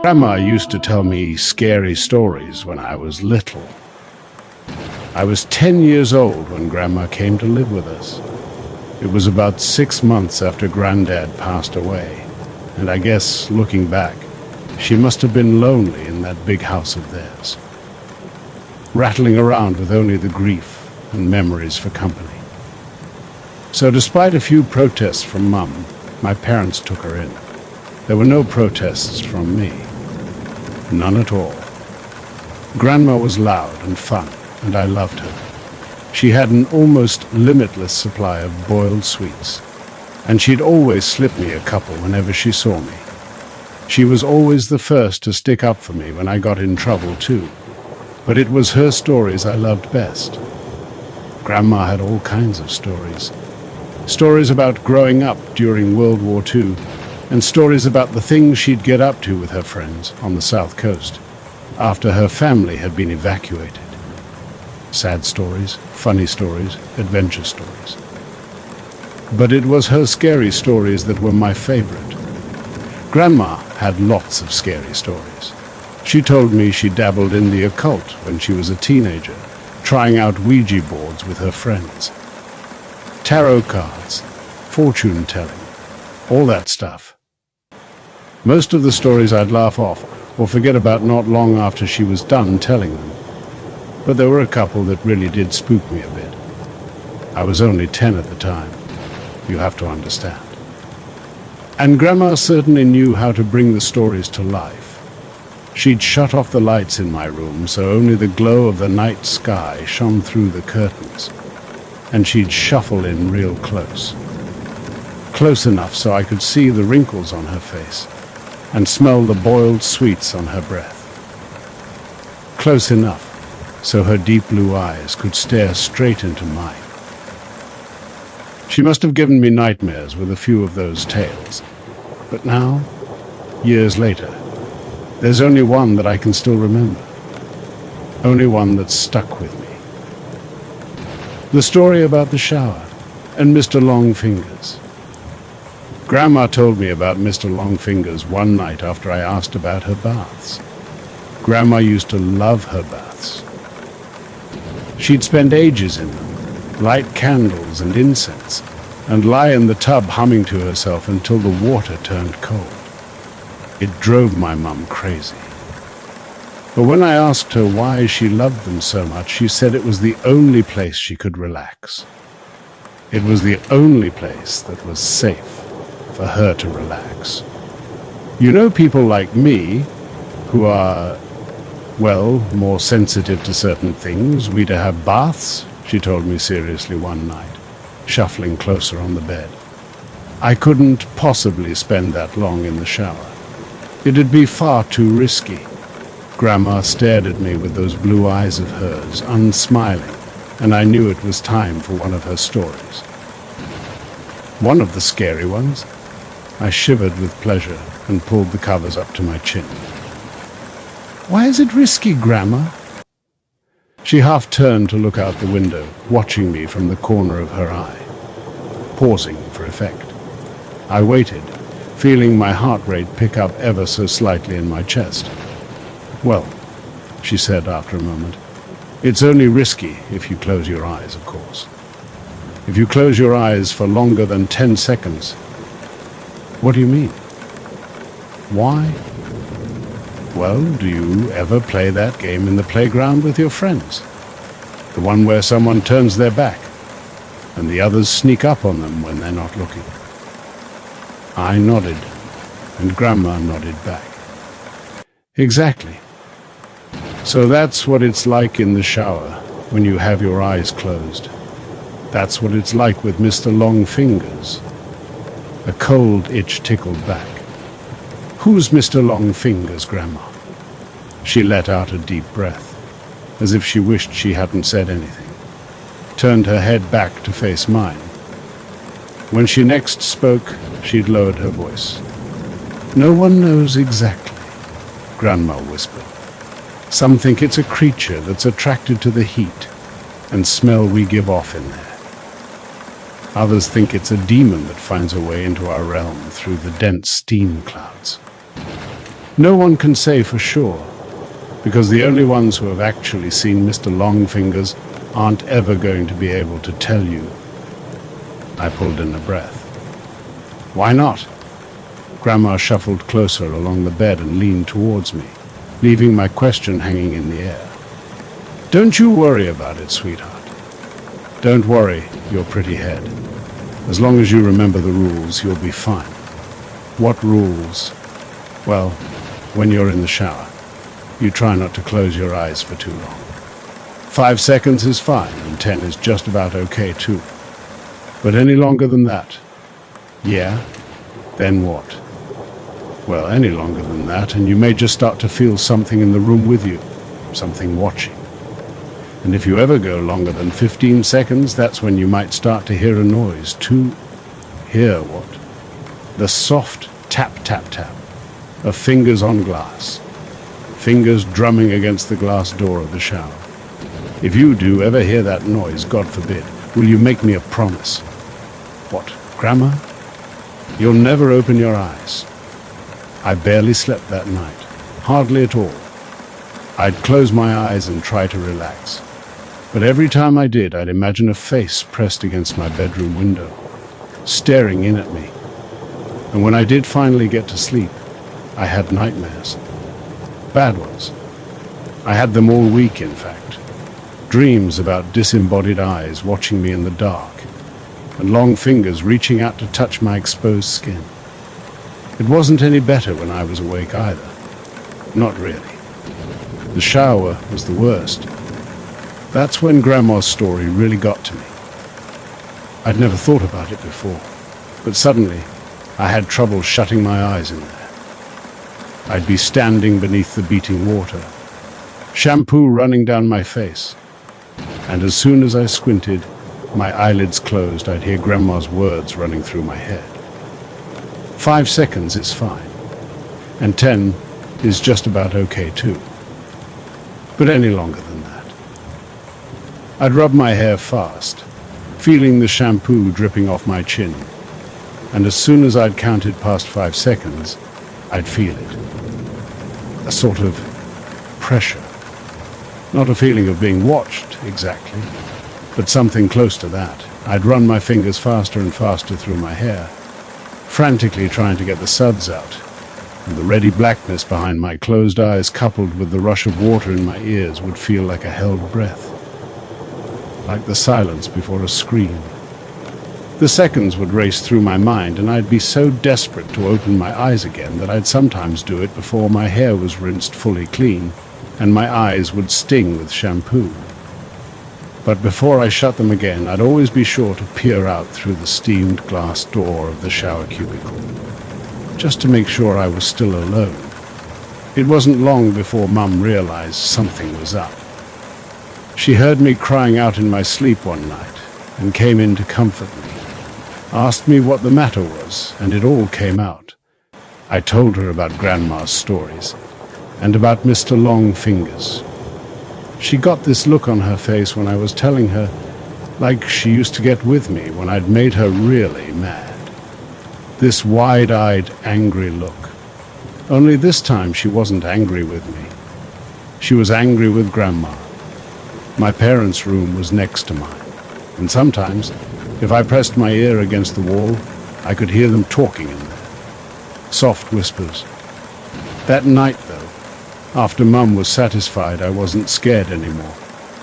Grandma used to tell me scary stories when I was little. I was 10 years old when Grandma came to live with us. It was about 6 months after Granddad passed away, and I guess, looking back, she must have been lonely in that big house of theirs, rattling around with only the grief and memories for company. So despite a few protests from Mum, my parents took her in. There were no protests from me. None at all. Grandma was loud and fun, and I loved her. She had an almost limitless supply of boiled sweets, and she'd always slip me a couple whenever she saw me. She was always the first to stick up for me when I got in trouble too, but it was her stories I loved best. Grandma had all kinds of stories. Stories about growing up during World War II, and stories about the things she'd get up to with her friends on the South Coast after her family had been evacuated. Sad stories, funny stories, adventure stories. But it was her scary stories that were my favorite. Grandma had lots of scary stories. She told me she dabbled in the occult when she was a teenager, trying out Ouija boards with her friends. Tarot cards, fortune-telling, all that stuff. Most of the stories I'd laugh off or forget about not long after she was done telling them. But there were a couple that really did spook me a bit. I was only 10 at the time, you have to understand. And Grandma certainly knew how to bring the stories to life. She'd shut off the lights in my room so only the glow of the night sky shone through the curtains, and she'd shuffle in real close. Close enough so I could see the wrinkles on her face and smell the boiled sweets on her breath. Close enough so her deep blue eyes could stare straight into mine. She must have given me nightmares with a few of those tales, but now, years later, there's only one that I can still remember. Only one that's stuck with me. The story about the shower and Mr. Longfingers. Grandma told me about Mr. Longfingers one night after I asked about her baths. Grandma used to love her baths. She'd spend ages in them, light candles and incense, and lie in the tub humming to herself until the water turned cold. It drove my mum crazy. But when I asked her why she loved them so much, she said it was the only place she could relax. It was the only place that was safe for her to relax. You know, people like me, who are, well, more sensitive to certain things, we to have baths, she told me seriously one night, shuffling closer on the bed. I couldn't possibly spend that long in the shower. It'd be far too risky. Grandma stared at me with those blue eyes of hers, unsmiling, and I knew it was time for one of her stories. One of the scary ones. I shivered with pleasure and pulled the covers up to my chin. Why is it risky, Grandma? She half turned to look out the window, watching me from the corner of her eye, pausing for effect. I waited, feeling my heart rate pick up ever so slightly in my chest. Well, she said after a moment, it's only risky if you close your eyes, of course. If you close your eyes for longer than 10 seconds. What do you mean? Why? Well, do you ever play that game in the playground with your friends? The one where someone turns their back and the others sneak up on them when they're not looking. I nodded, and Grandma nodded back. Exactly. So that's what it's like in the shower when you have your eyes closed. That's what it's like with Mr. Longfingers. A cold itch tickled back. Who's Mr. Longfingers, Grandma? She let out a deep breath, as if she wished she hadn't said anything, turned her head back to face mine. When she next spoke, she'd lowered her voice. No one knows exactly, Grandma whispered. Some think it's a creature that's attracted to the heat and smell we give off in there. Others think it's a demon that finds a way into our realm through the dense steam clouds. No one can say for sure, because the only ones who have actually seen Mr. Longfingers aren't ever going to be able to tell you. I pulled in a breath. Why not? Grandma shuffled closer along the bed and leaned towards me, leaving my question hanging in the air. Don't you worry about it, sweetheart. Don't worry your pretty head. As long as you remember the rules, you'll be fine. What rules? Well, when you're in the shower, you try not to close your eyes for too long. 5 seconds is fine, and 10 is just about okay too. But any longer than that, yeah, then what? Well, any longer than that, and you may just start to feel something in the room with you, something watching. And if you ever go longer than 15 seconds, that's when you might start to hear a noise too. Hear what? The soft tap, tap, tap of fingers on glass. Fingers drumming against the glass door of the shower. If you do ever hear that noise, God forbid, will you make me a promise? What, Grandma? You'll never open your eyes. I barely slept that night. Hardly at all. I'd close my eyes and try to relax. But every time I did, I'd imagine a face pressed against my bedroom window, staring in at me. And when I did finally get to sleep, I had nightmares. Bad ones. I had them all week, in fact. Dreams about disembodied eyes watching me in the dark, and long fingers reaching out to touch my exposed skin. It wasn't any better when I was awake either. Not really. The shower was the worst. That's when Grandma's story really got to me. I'd never thought about it before, but suddenly I had trouble shutting my eyes in there. I'd be standing beneath the beating water, shampoo running down my face, and as soon as I squinted, my eyelids closed, I'd hear Grandma's words running through my head. 5 seconds is fine, and 10 is just about okay too. But any longer than that. I'd rub my hair fast, feeling the shampoo dripping off my chin, and as soon as I'd counted past 5 seconds, I'd feel it. A sort of pressure. Not a feeling of being watched, exactly, but something close to that. I'd run my fingers faster and faster through my hair, frantically trying to get the suds out, and the ready blackness behind my closed eyes coupled with the rush of water in my ears would feel like a held breath, like the silence before a scream. The seconds would race through my mind, and I'd be so desperate to open my eyes again that I'd sometimes do it before my hair was rinsed fully clean, and my eyes would sting with shampoo. But before I shut them again, I'd always be sure to peer out through the steamed glass door of the shower cubicle, just to make sure I was still alone. It wasn't long before Mum realized something was up. She heard me crying out in my sleep one night and came in to comfort me, asked me what the matter was, and it all came out. I told her about Grandma's stories and about Mr. Longfingers. She got this look on her face when I was telling her, like she used to get with me when I'd made her really mad. This wide-eyed, angry look. Only this time she wasn't angry with me. She was angry with Grandma. My parents' room was next to mine, and sometimes, if I pressed my ear against the wall, I could hear them talking in there. Soft whispers. That night, though, after Mum was satisfied I wasn't scared anymore,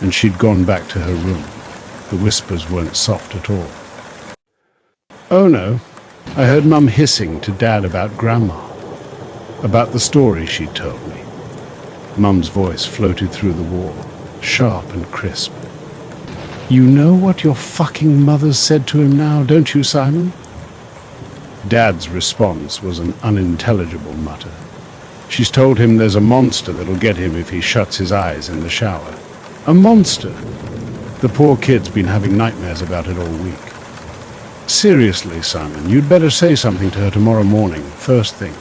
and she'd gone back to her room, the whispers weren't soft at all. Oh no, I heard Mum hissing to Dad about Grandma, about the story she'd told me. Mum's voice floated through the wall, sharp and crisp. You know what your fucking mother said to him now, don't you, Simon? Dad's response was an unintelligible mutter. She's told him there's a monster that'll get him if he shuts his eyes in the shower. A monster? The poor kid's been having nightmares about it all week. Seriously, Simon, you'd better say something to her tomorrow morning, first thing.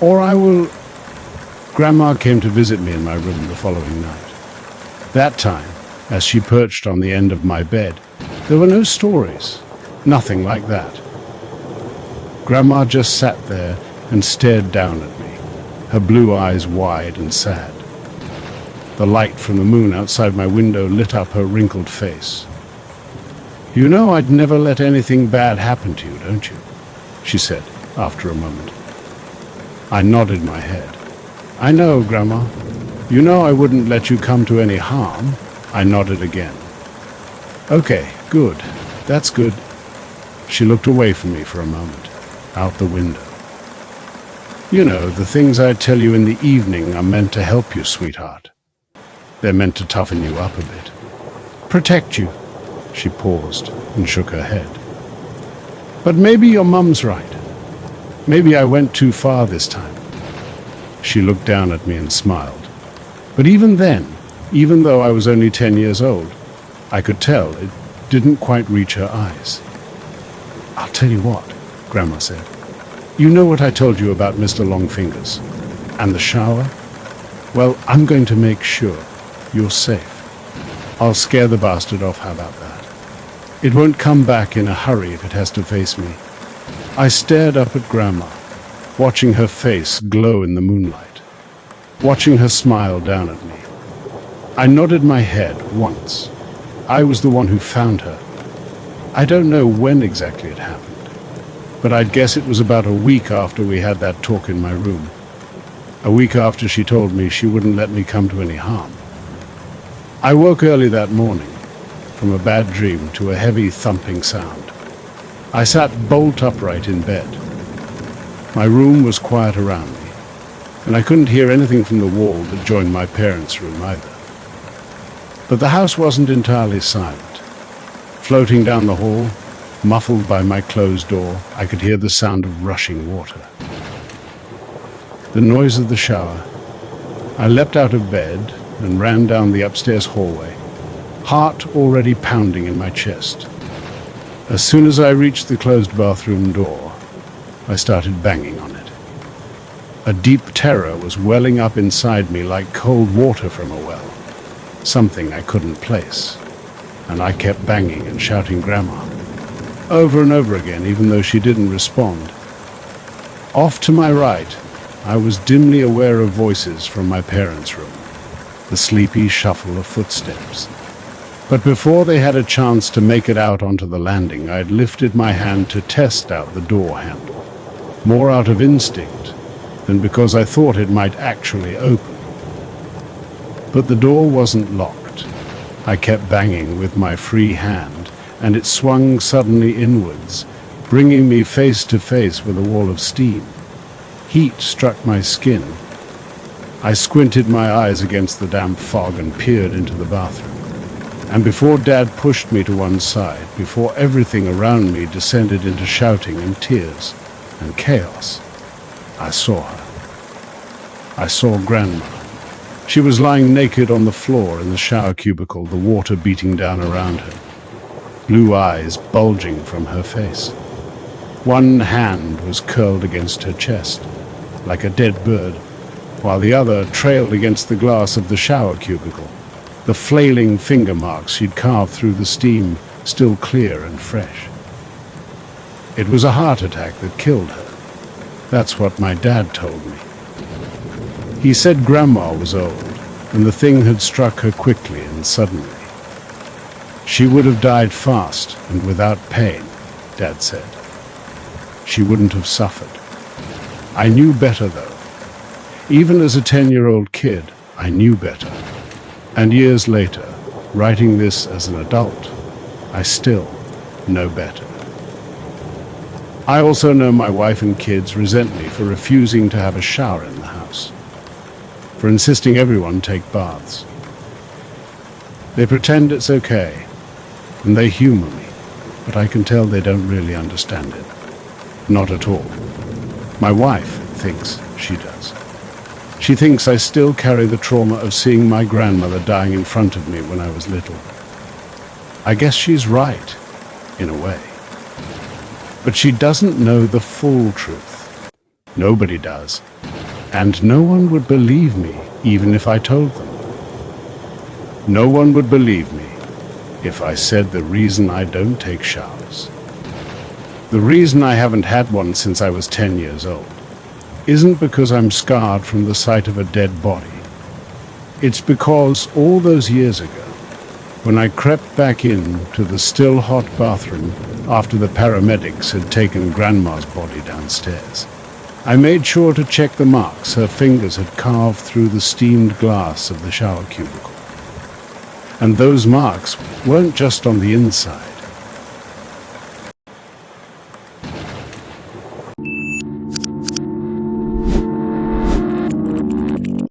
Or I will... Grandma came to visit me in my room the following night. That time, as she perched on the end of my bed, there were no stories, nothing like that. Grandma just sat there and stared down at me, her blue eyes wide and sad. The light from the moon outside my window lit up her wrinkled face. "You know I'd never let anything bad happen to you, don't you?" she said after a moment. I nodded my head. "I know, Grandma. You know I wouldn't let you come to any harm." I nodded again. "Okay, good. That's good." She looked away from me for a moment, out the window. "You know, the things I tell you in the evening are meant to help you, sweetheart. They're meant to toughen you up a bit. Protect you." She paused and shook her head. "But maybe your mum's right. Maybe I went too far this time." She looked down at me and smiled. But even then, even though I was only 10 years old, I could tell it didn't quite reach her eyes. "I'll tell you what," Grandma said. "You know what I told you about Mr. Longfingers? And the shower? Well, I'm going to make sure you're safe. I'll scare the bastard off, how about that? It won't come back in a hurry if it has to face me." I stared up at Grandma, watching her face glow in the moonlight, watching her smile down at me. I nodded my head once. I was the one who found her. I don't know when exactly it happened, but I'd guess it was about a week after we had that talk in my room. A week after she told me she wouldn't let me come to any harm. I woke early that morning, from a bad dream to a heavy thumping sound. I sat bolt upright in bed. My room was quiet around me, and I couldn't hear anything from the wall that joined my parents' room either. But the house wasn't entirely silent. Floating down the hall, muffled by my closed door, I could hear the sound of rushing water. The noise of the shower. I leapt out of bed and ran down the upstairs hallway, heart already pounding in my chest. As soon as I reached the closed bathroom door, I started banging on it. A deep terror was welling up inside me like cold water from a well, something I couldn't place, and I kept banging and shouting Grandma, over and over again, even though she didn't respond. Off to my right, I was dimly aware of voices from my parents' room, the sleepy shuffle of footsteps. But before they had a chance to make it out onto the landing, I'd lifted my hand to test out the door handle, more out of instinct than because I thought it might actually open. But the door wasn't locked. I kept banging with my free hand, and it swung suddenly inwards, bringing me face to face with a wall of steam. Heat struck my skin. I squinted my eyes against the damp fog and peered into the bathroom. And before Dad pushed me to one side, before everything around me descended into shouting and tears and chaos, I saw her. I saw Grandma. She was lying naked on the floor in the shower cubicle, the water beating down around her, blue eyes bulging from her face. One hand was curled against her chest, like a dead bird, while the other trailed against the glass of the shower cubicle, the flailing finger marks she'd carved through the steam still clear and fresh. It was a heart attack that killed her. That's what my dad told me. He said Grandma was old, and the thing had struck her quickly and suddenly. She would have died fast and without pain, Dad said. She wouldn't have suffered. I knew better, though. Even as a 10-year-old kid, I knew better. And years later, writing this as an adult, I still know better. I also know my wife and kids resent me for refusing to have a shower in the house, for insisting everyone take baths. They pretend it's okay, and they humor me, but I can tell they don't really understand it. Not at all. My wife thinks she does. She thinks I still carry the trauma of seeing my grandmother dying in front of me when I was little. I guess she's right, in a way. But she doesn't know the full truth. Nobody does. And no one would believe me, even if I told them. No one would believe me if I said the reason I don't take showers, the reason I haven't had one since I was 10 years old, isn't because I'm scarred from the sight of a dead body. It's because all those years ago, when I crept back in to the still hot bathroom after the paramedics had taken Grandma's body downstairs, I made sure to check the marks her fingers had carved through the steamed glass of the shower cubicle. And those marks weren't just on the inside.